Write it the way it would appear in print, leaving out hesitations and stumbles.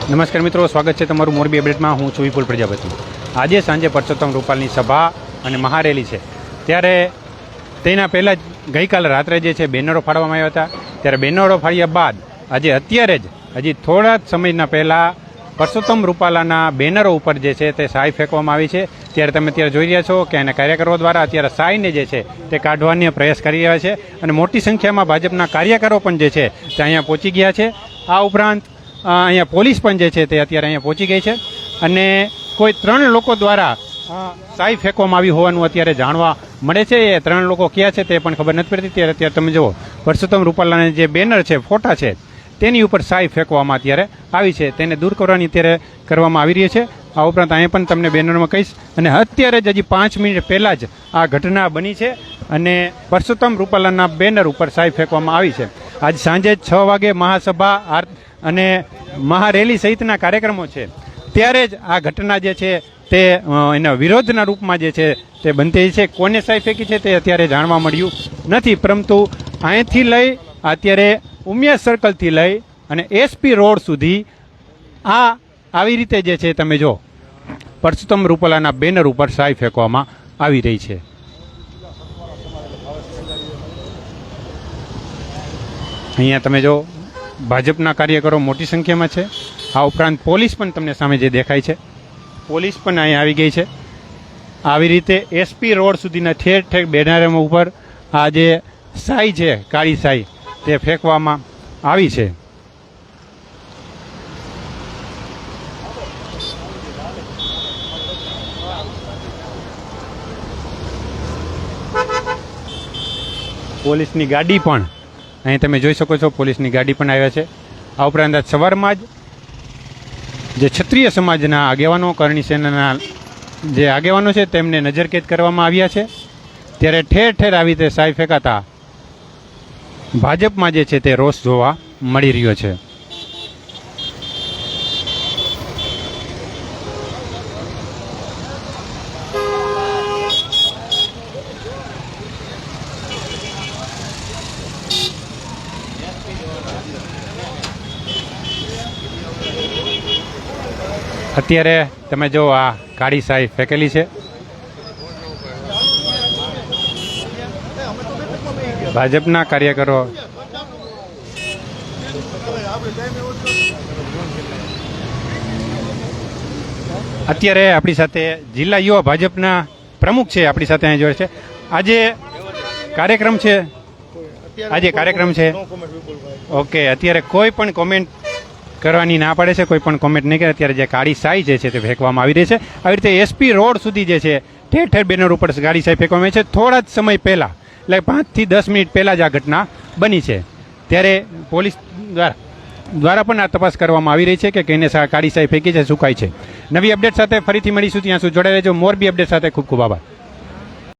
નમસ્કાર મિત્રો, સ્વાગત છે તમારું મોરબી અપડેટમાં. હું છું વિપુલ પ્રજાપતિ. આજે સાંજે પરસોત્તમ રૂપાલની સભા અને મહારેલી છે, ત્યારે તેના પહેલાં જ ગઈકાલે રાત્રે જે છે બેનરો ફાડવામાં આવ્યા હતા. ત્યારે બેનરો ફાડ્યા બાદ આજે અત્યારે જ હજી થોડા જ સમયના પહેલાં પરસોત્તમ રૂપાલાના બેનરો ઉપર જે છે તે શાઈ ફેંકવામાં આવી છે. ત્યારે તમે અત્યારે જોઈ રહ્યા છો કે એના કાર્યકરો દ્વારા અત્યારે શાઈને જે છે તે કાઢવાનો પ્રયાસ કરી રહ્યા છે અને મોટી સંખ્યામાં ભાજપના કાર્યકરો પણ જે છે તે અહીંયા પહોંચી ગયા છે. આ ઉપરાંત અહીંયા પોલીસ પણ જે છે તે અત્યારે અહીંયા પહોંચી ગઈ છે અને કોઈ 3 લોકો દ્વારા શાઈ ફેંકવામાં આવી હોવાનું અત્યારે જાણવા મળે છે. એ 3 લોકો ક્યાં છે તે પણ ખબર નથી પડતી. અત્યારે તમે જુઓ, પરસોત્તમ રૂપાલાના જે બેનર છે, ફોટા છે, તેની ઉપર શાઈ ફેંકવામાં અત્યારે આવી છે. તેને દૂર કરવાની અત્યારે કરવામાં આવી રહી છે. આ ઉપરાંત અહીંયા પણ તમને બેનરમાં કહીશ. અને અત્યારે જ હજી 5 મિનિટ પહેલાં જ આ ઘટના બની છે અને પરસોત્તમ રૂપાલાના બેનર ઉપર શાઈ ફેંકવામાં આવી છે. આજ સાંજે 6 વાગે મહાસભા અને મહારેલી સહિતના કાર્યક્રમો છે, ત્યારે જ આ ઘટના જે છે તે એના વિરોધના રૂપમાં જે છે તે બનતી છે. કોને શાઈ ફેંકી છે તે અત્યારે જાણવા મળ્યું નથી, પરંતુ અહીંથી લઈ અત્યારે ઉમિયા સર્કલથી લઈ અને એસપી રોડ સુધી આવી રીતે જે છે તમે જો પરસોત્તમ રૂપાલાના બેનર ઉપર શાઈ ફેંકવામાં આવી રહી છે. અહીંયા તમે જો ભાજપના કાર્યકરો મોટી સંખ્યામાં છે. આ ઉપરાંત પોલીસ પણ તમને સામે જે દેખાય છે, પોલીસ પણ અહીંયા આવી ગઈ છે. આવી રીતે એસપી રોડ સુધીના ઠેર ઠેર બેનરો ઉપર આ જે શાઈ છે, કાળી શાઈ, તે ફેંકવામાં આવી છે. પોલીસની ગાડી પણ અહીં તમે જોઈ શકો છો, પોલીસની ગાડી પણ આવ્યા છે. આ ઉપરાંત સવારમાં જ જે ક્ષત્રિય સમાજના આગેવાનો, કરણી સેનાના જે આગેવાનો છે, તેમને નજરકેદ કરવામાં આવ્યા છે. ત્યારે ઠેર ઠેર આવી રીતે શાઈ ફેંકાતા ભાજપમાં જે છે તે રોષ જોવા મળી રહ્યો છે. અત્યારે તમે જો આ કાળી શાઈ ફેંકેલી છે. ભાજપના કાર્યકરો અત્યારે આપણી સાથે જિલ્લા યુવા ભાજપના પ્રમુખ છે, આપણી સાથે અહીં જોડે છે. આજે કાર્યક્રમ છે. ઓકે, અત્યારે કોઈ પણ કોમેન્ટ કરવાની ના પાડે છે, કોઈ પણ કોમેન્ટ નહીં કરે. અત્યારે જે કાળી શાઈ જે છે તે ફેંકવામાં આવી રહી છે. આવી રીતે એસપી રોડ સુધી જે છે ઠેર ઠેર બેનર ઉપર કાળી શાઈ ફેંકવામાં આવી છે. થોડા જ સમય પહેલાં, એટલે 5 થી 10 મિનિટ પહેલાં જ આ ઘટના બની છે. ત્યારે પોલીસ દ્વારા પણ આ તપાસ કરવામાં આવી રહી છે કે કઈને કાળી શાઈ ફેંકી છે, સુકાય છે. નવી અપડેટ સાથે ફરીથી મળીશું. ત્યાં સુધી જોડાઈ રહેજો. મોરબી અપડેટ સાથે ખૂબ ખૂબ આભાર.